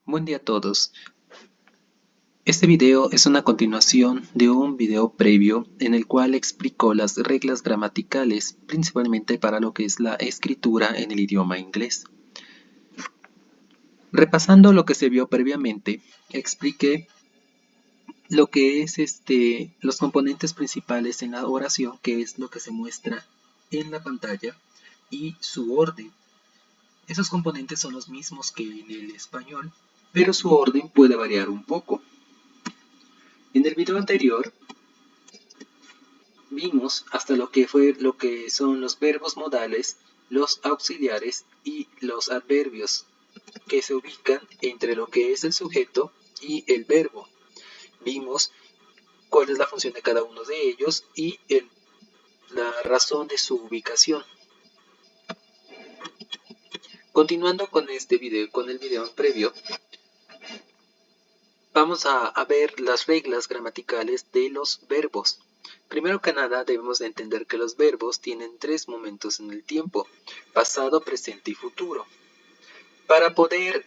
Buen día a todos. Este video es una continuación de un video previo en el cual explico las reglas gramaticales, principalmente para lo que es la escritura en el idioma inglés. Repasando lo que se vio previamente, expliqué lo que es los componentes principales en la oración, que es lo que se muestra en la pantalla, y su orden. Esos componentes son los mismos que en el español, pero su orden puede variar un poco. En el video anterior vimos hasta lo que son los verbos modales, los auxiliares y los adverbios, que se ubican entre lo que es el sujeto y el verbo. Vimos cuál es la función de cada uno de ellos y la razón de su ubicación. Continuando con este video, con el video previo, vamos a ver las reglas gramaticales de los verbos. Primero que nada, debemos de entender que los verbos tienen tres momentos en el tiempo: pasado, presente y futuro. Para poder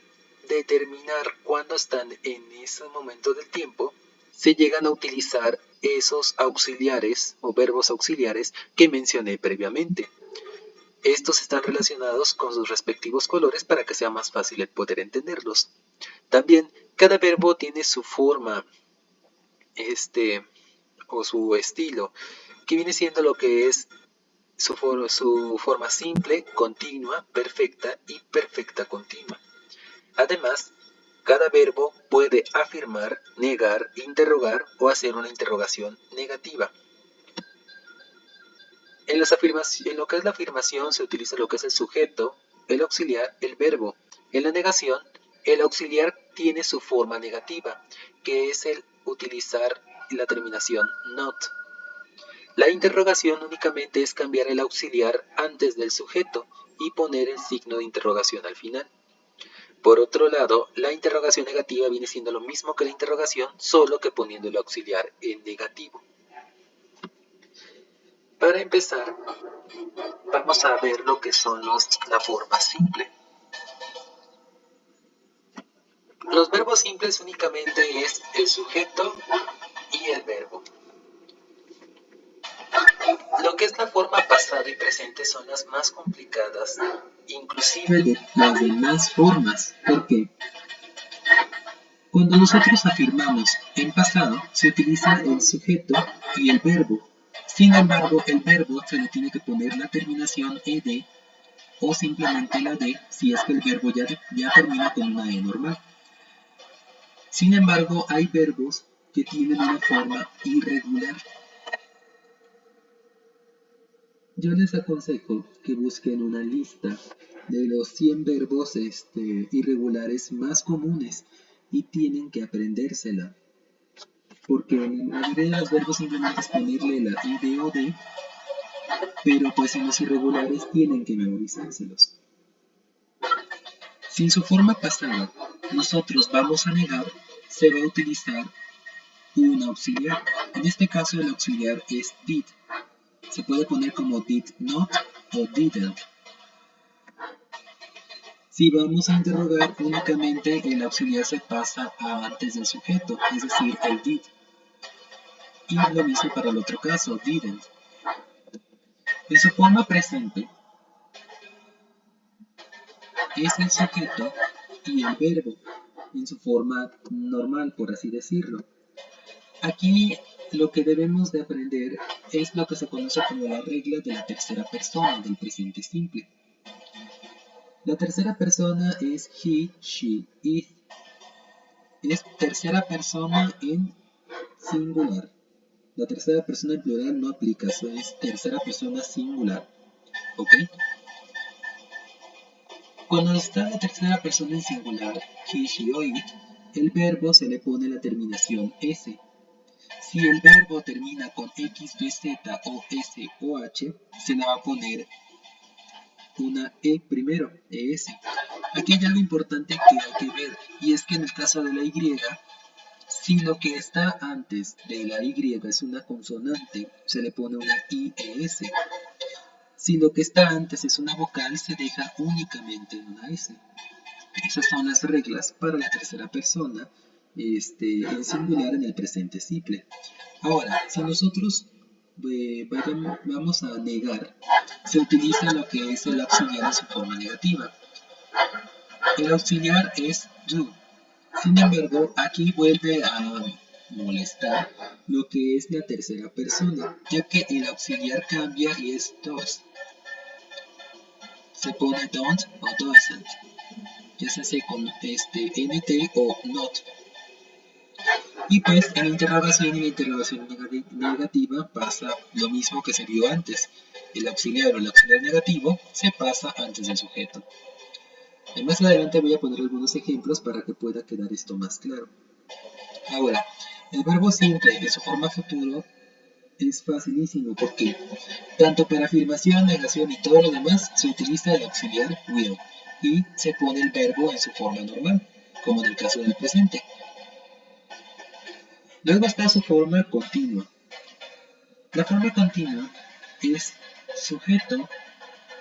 determinar cuándo están en ese momento del tiempo, se llegan a utilizar esos auxiliares o verbos auxiliares que mencioné previamente. Estos están relacionados con sus respectivos colores para que sea más fácil el poder entenderlos. También, cada verbo tiene su forma, o su estilo, que viene siendo lo que es su forma simple, continua, perfecta y perfecta continua. Además, cada verbo puede afirmar, negar, interrogar o hacer una interrogación negativa. En lo que es la afirmación se utiliza lo que es el sujeto, el auxiliar, el verbo. En la negación, el auxiliar tiene su forma negativa, que es el utilizar la terminación not. La interrogación únicamente es cambiar el auxiliar antes del sujeto y poner el signo de interrogación al final. Por otro lado, la interrogación negativa viene siendo lo mismo que la interrogación, solo que poniendo el auxiliar en negativo. Para empezar, vamos a ver lo que son la forma simple. Los verbos simples únicamente es el sujeto y el verbo. Lo que es la forma pasado y presente son las más complicadas, inclusive de las demás formas. ¿Por qué? Cuando nosotros afirmamos en pasado, se utiliza el sujeto y el verbo. Sin embargo, el verbo se le tiene que poner la terminación ed o simplemente la d si es que el verbo ya termina con una e normal. Sin embargo, hay verbos que tienen una forma irregular. Yo les aconsejo que busquen una lista de los 100 verbos irregulares más comunes y tienen que aprendérsela. Porque en la mayoría de los verbos simplemente es ponerle la id o d, pero pues en los irregulares tienen que memorizárselos. Si en su forma pasada nosotros vamos a negar, se va a utilizar un auxiliar. En este caso el auxiliar es did. Se puede poner como did not o didn't. Si vamos a interrogar, únicamente el auxiliar se pasa antes del sujeto, es decir, el did. Y lo mismo para el otro caso, didn't. En su forma presente es el sujeto y el verbo, en su forma normal, por así decirlo. Aquí lo que debemos de aprender es lo que se conoce como la regla de la tercera persona del presente simple. La tercera persona es he, she, it. Es tercera persona en singular. La tercera persona en plural no aplica, eso es tercera persona singular. ¿Ok? Cuando está la tercera persona en singular, he, she o it, el verbo se le pone la terminación s. Si el verbo termina con x, y, z o s o h, se le va a poner una e primero, es. Aquí hay algo importante que hay que ver, y es que en el caso de la y, si lo que está antes de la y es una consonante, se le pone una ies. Si lo que está antes es una vocal, se deja únicamente una s. Esas son las reglas para la tercera persona en singular en el presente simple. Ahora, si nosotros vamos a negar, se utiliza lo que es el auxiliar en su forma negativa. El auxiliar es do. Sin embargo, aquí vuelve a molestar lo que es la tercera persona, ya que el auxiliar cambia y es does. Se pone don't o doesn't, ya se hace con nt o not. Y pues en la interrogación negativa pasa lo mismo que se vio antes. El auxiliar o el auxiliar negativo se pasa antes del sujeto. Y más adelante voy a poner algunos ejemplos para que pueda quedar esto más claro. Ahora, el verbo simple en su forma futuro es facilísimo porque tanto para afirmación, negación y todo lo demás se utiliza el auxiliar will y se pone el verbo en su forma normal, como en el caso del presente. Luego está su forma continua. La forma continua es sujeto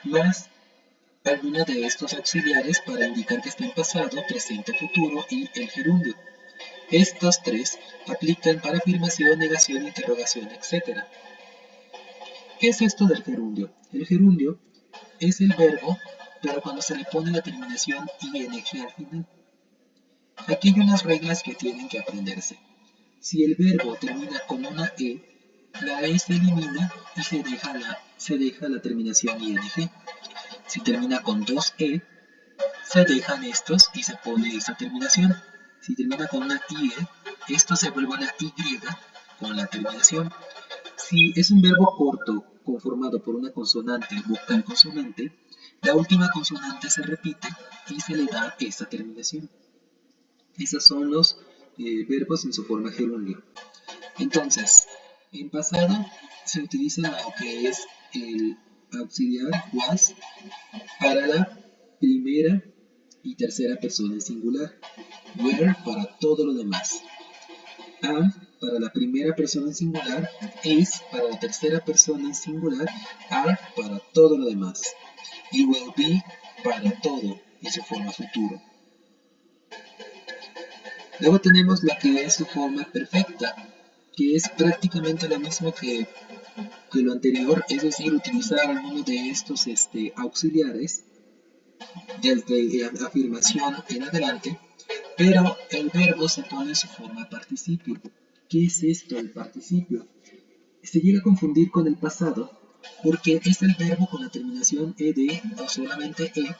más alguno de estos auxiliares para indicar que está en pasado, presente, futuro y el gerundio. Estos tres aplican para afirmación, negación, interrogación, etc. ¿Qué es esto del gerundio? El gerundio es el verbo, pero cuando se le pone la terminación ing al final. Aquí hay unas reglas que tienen que aprenderse. Si el verbo termina con una e, la e se elimina y se deja la terminación ing. Si termina con dos e, se dejan estos y se pone esta terminación. Si termina con una ie, esto se vuelve una y con la terminación. Si es un verbo corto conformado por una consonante, vocal consonante, la última consonante se repite y se le da esta terminación. Esos son los verbos en su forma gerundio. Entonces, en pasado se utiliza lo que es el auxiliar was para la primera y tercera persona en singular, were para todo lo demás, am para la primera persona en singular, is para la tercera persona en singular, are para todo lo demás, y will be para todo en su forma futuro. Luego tenemos lo que es su forma perfecta, que es prácticamente lo mismo que lo anterior, es decir, utilizar alguno de estos auxiliares desde afirmación en adelante, pero el verbo se pone en su forma participio. ¿Qué es esto del participio? Se llega a confundir con el pasado porque es el verbo con la terminación ed o solamente e,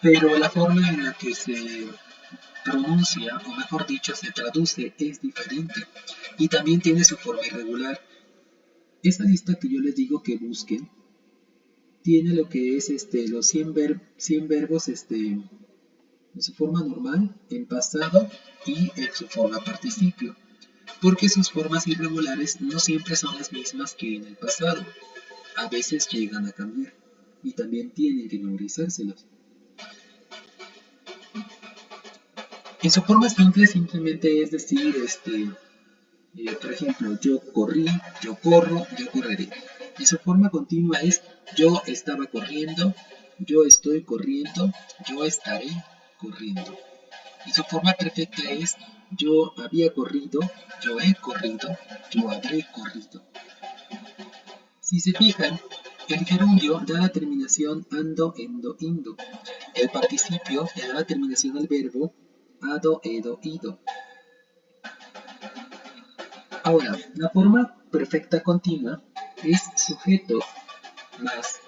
pero la forma en la que se pronuncia, o mejor dicho, se traduce es diferente y también tiene su forma irregular. Esa lista que yo les digo que busquen tiene lo que es los 100 verbos en su forma normal, en pasado y en su forma participio, porque sus formas irregulares no siempre son las mismas que en el pasado, a veces llegan a cambiar y también tienen que memorizárselos. En su forma simple simplemente es decir, por ejemplo, yo corrí, yo corro, yo correré. Y su forma continua es yo estaba corriendo, yo estoy corriendo, yo estaré corriendo. Y su forma perfecta es yo había corrido, yo he corrido, yo habré corrido. Si se fijan, el gerundio da la terminación ando, endo, indo. El participio le da la terminación al verbo ado, edo, ido. Ahora, la forma perfecta continua es sujeto más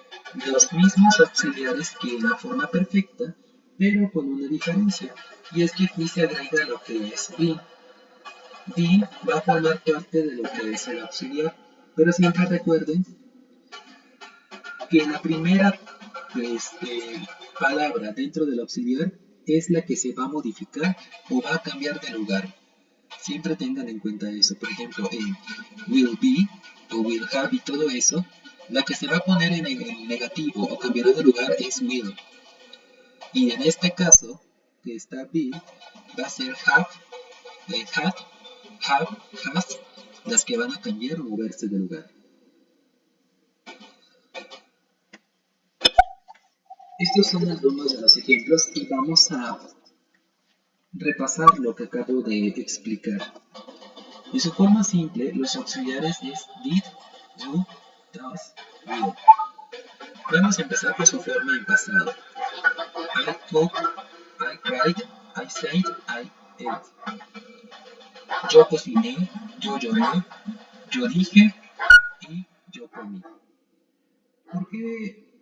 los mismos auxiliares que en la forma perfecta, pero con una diferencia, y es que aquí se agrega lo que es be. Be va a formar parte de lo que es el auxiliar, pero siempre recuerden que la primera palabra dentro del auxiliar es la que se va a modificar o va a cambiar de lugar. Siempre tengan en cuenta eso. Por ejemplo, en will be o will have y todo eso, la que se va a poner en el negativo o cambiará de lugar es will. Y en este caso, que está be, va a ser have, had, have, has, las que van a cambiar o moverse de lugar. Estos son algunos de los ejemplos y vamos a repasar lo que acabo de explicar. En su forma simple, los auxiliares es did, do, does, will. Vamos a empezar por su forma en pasado. I cooked, I cried, I said, I ate. Yo cociné, yo lloré, yo dije y yo comí. ¿Por qué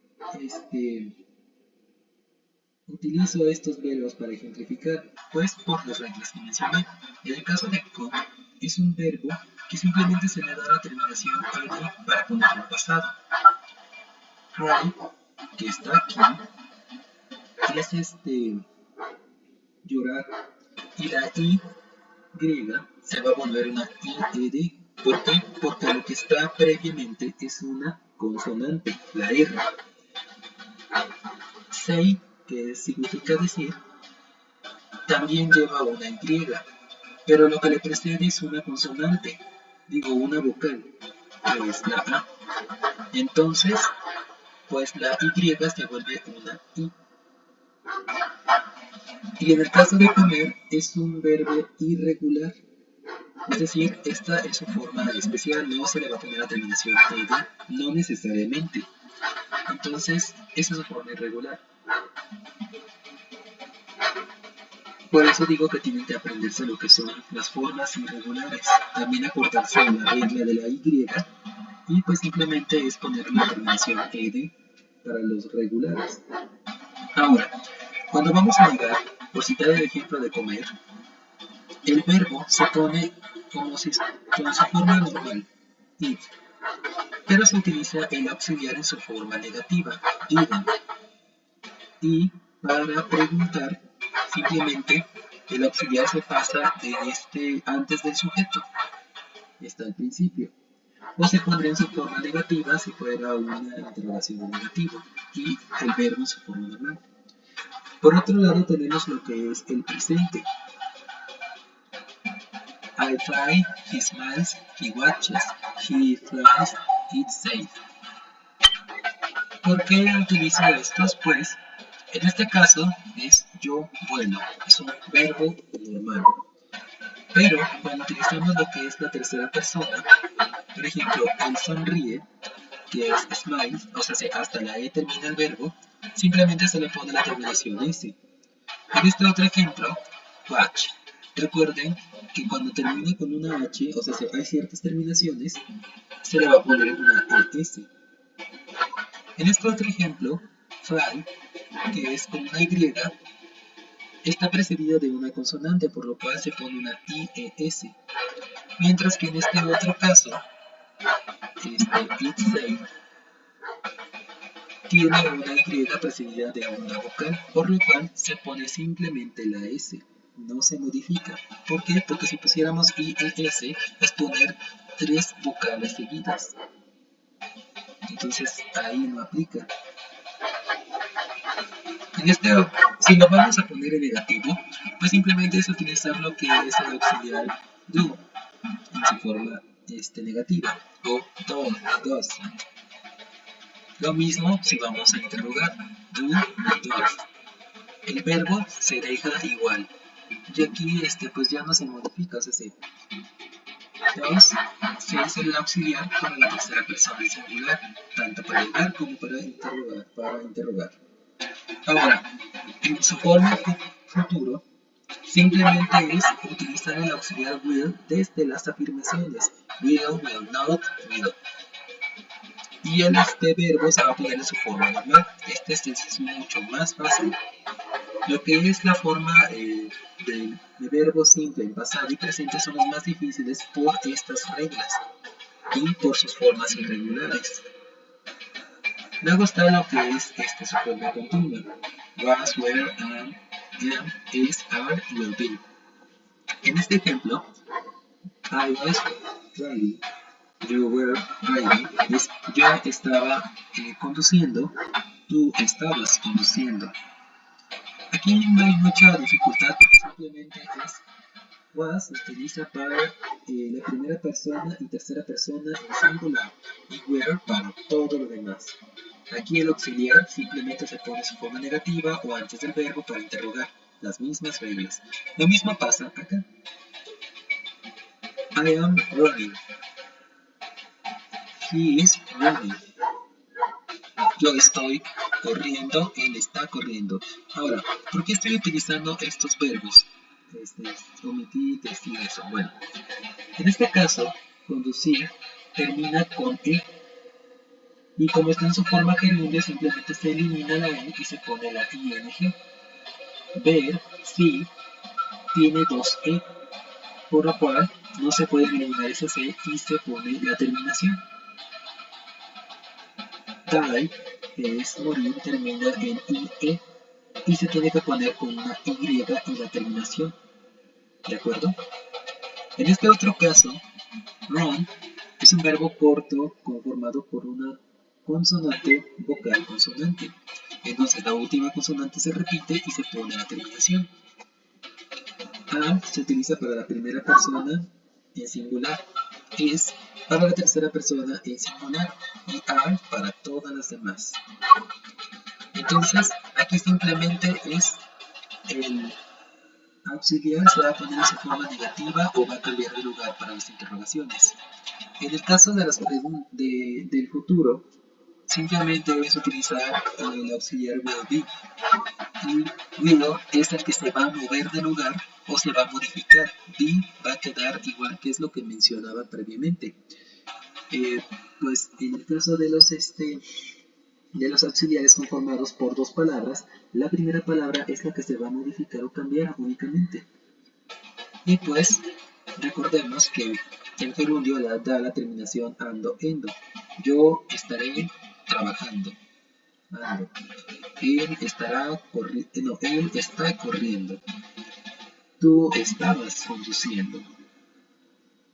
utilizo estos verbos para ejemplificar? Pues por las reglas que mencioné. En el caso de cook, es un verbo que simplemente se le da la terminación ed para ponerlo en pasado. Cry, que está aquí, es llorar, y la i griega se va a volver una ied. ¿Por qué? Porque lo que está previamente es una consonante, la R. Say, que significa decir, también lleva una Y, pero lo que le precede es una consonante, digo una vocal, que es la A. Entonces, pues la Y se vuelve una I. Y en el caso de comer, es un verbo irregular. Es decir, esta es su forma especial, no se le va a poner la terminación ed, no necesariamente. Entonces, esa es su forma irregular. Por eso digo que tienen que aprenderse lo que son las formas irregulares. También acordarse de la regla de la Y. Y pues simplemente es poner la terminación ed para los regulares. Ahora, cuando vamos a ligar, por citar el ejemplo de comer, el verbo se pone con su forma normal, eat, pero se utiliza el auxiliar en su forma negativa, didn't. Y para preguntar, simplemente el auxiliar se pasa de antes del sujeto, está al principio. O se pondría en su forma negativa si fuera una interrogación de negativo, y el verbo en su forma normal. Por otro lado tenemos lo que es el presente. I fly, he smiles, he watches, he flies, it says. ¿Por qué utilizo estos? Pues en este caso es yo vuelo, es un verbo normal. Pero cuando utilizamos lo que es la tercera persona, por ejemplo, él sonríe, que es smile, o sea, hasta la E termina el verbo, simplemente se le pone la terminación S. En este otro ejemplo, watch. Recuerden que cuando termina con una H, o sea, si hay ciertas terminaciones, se le va a poner una ES. En este otro ejemplo, fly, que es con una Y, está precedida de una consonante, por lo cual se pone una IES. Mientras que en este otro caso, it say, tiene una Y precedida de una vocal, por lo cual se pone simplemente la S, no se modifica. ¿Por qué? Porque si pusiéramos IES es poner 3 vocales seguidas. Entonces ahí no aplica. Si lo vamos a poner en negativo, pues simplemente es utilizar lo que es el auxiliar do en su forma negativa, o does. Lo mismo si vamos a interrogar, do, does. El verbo se deja igual. Y aquí pues ya no se modifica, o sea, does se es el auxiliar para la tercera persona singular, tanto para ligar como para interrogar. Ahora, en su forma futuro, simplemente es utilizar el auxiliar will desde las afirmaciones. Will not, will. Y el verbo se va a poner en su forma normal. Este es mucho más fácil. Lo que es la forma de verbo simple en pasado y presente son las más difíciles por estas reglas y por sus formas irregulares. Luego está lo que es su forma continua. Was, were, am, is, are, will be. En este ejemplo, I was driving, you were driving, yo estaba conduciendo, tú estabas conduciendo. Aquí no hay mucha dificultad porque simplemente was se utiliza para la primera persona y tercera persona en singular y were para todo lo demás. Aquí el auxiliar simplemente se pone su forma negativa o antes del verbo para interrogar. Las mismas reglas. Lo mismo pasa acá. I am running. He is running. Yo estoy corriendo, él está corriendo. Ahora, ¿por qué estoy utilizando estos verbos? Omitir, decir eso. Bueno, en este caso, conducir termina con E. Y como está en su forma gerundio, simplemente se elimina la E y se pone la ING. Ver, sí, tiene dos E, por lo cual no se puede eliminar esa C y se pone la terminación. Die es morir, termina en IE y se tiene que poner con una Y y la terminación. ¿De acuerdo? En este otro caso, run es un verbo corto conformado por una consonante vocal consonante. Entonces la última consonante se repite y se pone la terminación. Am se utiliza para la primera persona en singular. Es para la tercera persona en singular. Y are para todas las demás. Entonces, aquí simplemente es el auxiliar se va a poner en su forma negativa o va a cambiar de lugar para las interrogaciones. En el caso de las del futuro, simplemente es utilizar el auxiliar will be. Y will es el que se va a mover de lugar o se va a modificar. Be va a quedar igual que es lo que mencionaba previamente. Pues en el caso de los auxiliares conformados por dos palabras, la primera palabra es la que se va a modificar o cambiar únicamente. Y pues recordemos que el gerundio da la terminación ando, endo. Yo estaré trabajando. Ando. Él está corriendo. Tú estabas conduciendo.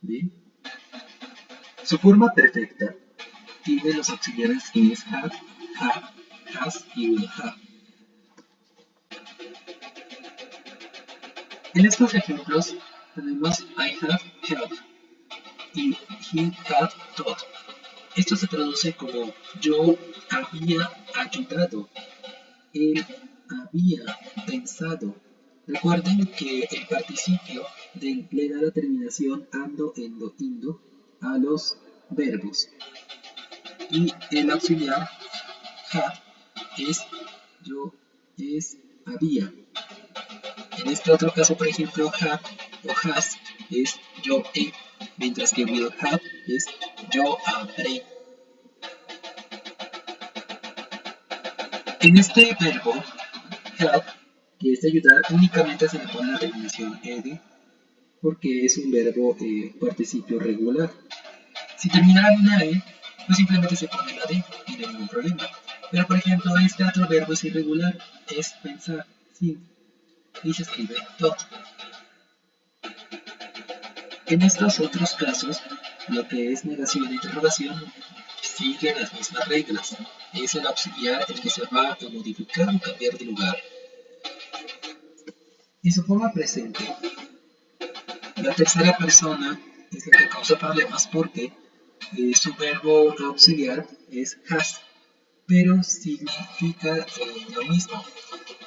¿Bien? Su forma perfecta tiene los auxiliares que es have, has y will have. En estos ejemplos tenemos I have helped y he had taught. Esto se traduce como yo había ayudado, él había pensado. Recuerden que el participio le da la terminación ando, endo, indo a los verbos. Y el auxiliar had es yo, es había. En este otro caso, por ejemplo, have o has es yo he, mientras que will have es yo habré. En este verbo help, que es ayudar, únicamente se le pone la terminación ed porque es un verbo participio regular. Si terminara en una e, pues simplemente se pone la d y no hay ningún problema. Pero por ejemplo, este otro verbo es irregular, es pensar, sí, y se escribe thought. En estos otros casos, lo que es negación e interrogación sigue las mismas reglas. Es el auxiliar el que se va a modificar o cambiar de lugar. En su forma presente, la tercera persona es la que causa problemas porque su verbo auxiliar es has, pero significa lo mismo.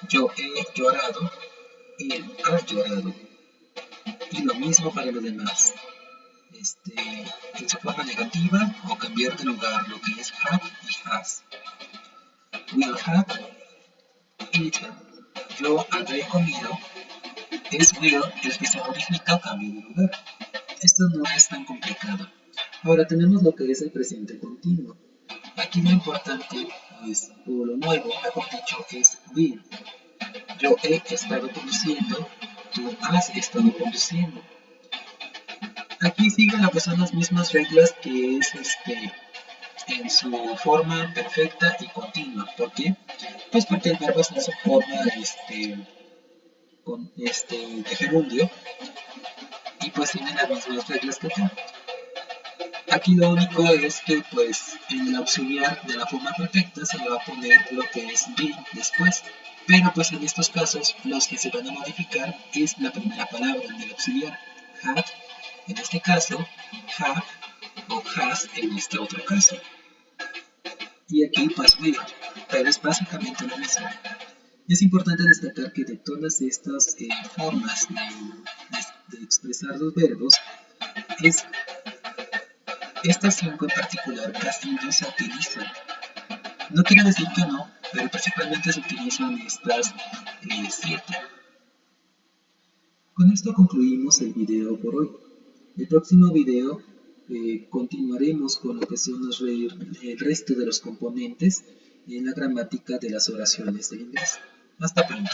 Yo he llorado, él ha llorado. Y lo mismo para los demás. En su forma negativa o cambiar de lugar, lo que es have y has. Will have eaten. Yo habré comido. Es will el que se modifica o cambio de lugar. Esto no es tan complicado. Ahora tenemos lo que es el presente continuo. Aquí lo importante es, o lo nuevo, mejor dicho, es been. Yo he estado conduciendo, tú has estado conduciendo. Aquí siguen lo que son las mismas reglas que es en su forma perfecta y continua. ¿Por qué? Pues porque el verbo está en su forma de gerundio y pues tiene las mismas reglas que acá. Aquí lo único es que pues en el auxiliar de la forma perfecta se le va a poner lo que es been después. Pero pues en estos casos los que se van a modificar es la primera palabra del auxiliar. Had, en este caso, have o has en este otro caso. y aquí pues will, pero es básicamente lo mismo. Es importante destacar que de todas estas formas de expresar los verbos, estas 5 en particular casi no se utilizan. No quiero decir que no, pero principalmente se utilizan estas 7. Con esto concluimos el video por hoy. El próximo video continuaremos con lo que son el resto de los componentes en la gramática de las oraciones del inglés. Hasta pronto.